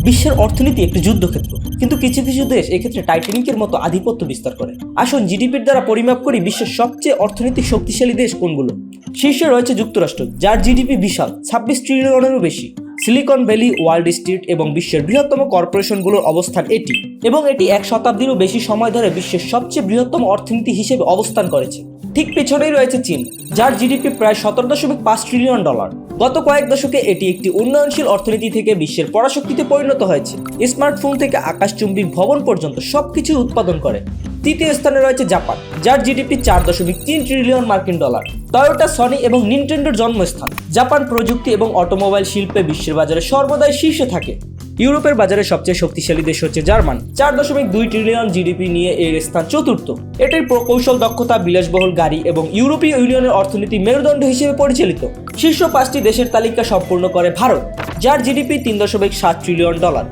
বিশ্বের অর্থনীতি একটি যুদ্ধক্ষেত্র, কিন্তু কিছু কিছু দেশ এক্ষেত্রে টাইটানিকের মতো আধিপত্য বিস্তার করে। আসুন জিডিপির দ্বারা পরিমাপ করি বিশ্বের সবচেয়ে অর্থনৈতিক শক্তিশালী দেশ কোনগুলো। শীর্ষে রয়েছে যুক্তরাষ্ট্র, যার জিডিপি বিশাল 26 ট্রিলিয়নেরও বেশি। সিলিকন ভ্যালি, ওয়াল স্ট্রিট এবং বিশ্বের বৃহত্তম কর্পোরেশনগুলোর অবস্থান এটি এক শতাব্দীরও বেশি সময় ধরে বিশ্বের সবচেয়ে বৃহত্তম অর্থনীতি হিসেবে অবস্থান করেছে। ঠিক পেছনেই রয়েছে চীন, যার জিডিপি প্রায় 17.5 ট্রিলিয়ন ডলার। গত কয়েক দশকে এটি একটি উন্নয়নশীল অর্থনীতি থেকে বিশ্বের পরাশক্তিতে পরিণত হয়েছে। স্মার্টফোন থেকে আকাশচুম্বী ভবন পর্যন্ত সবকিছু উৎপাদন করে। তৃতীয় স্থানে রয়েছে জাপান, যার জিডিপি 4.3 ট্রিলিয়ন মার্কিন ডলার। টয়োটা, সনি এবং নিনটেন্ডোর জন্মস্থান। জাপান প্রযুক্তি এবং অটোমোবাইল শিল্পে বিশ্বের বাজারে সর্বদাই শীর্ষে থাকে। ইউরোপের বাজারে সবচেয়ে শক্তিশালী দেশ হচ্ছে জার্মান, 4.2 ট্রিলিয়ন জিডিপি নিয়ে এর স্থান চতুর্থ। এটির প্রকৌশল দক্ষতা, বিলাসবহুল গাড়ি এবং ইউরোপীয় ইউনিয়নের অর্থনীতি মেরুদণ্ড হিসেবে পরিচালিত। শীর্ষ 5টি দেশের তালিকা সম্পূর্ণ করে ভারত, যার জিডিপি 3.7 ট্রিলিয়ন ডলার।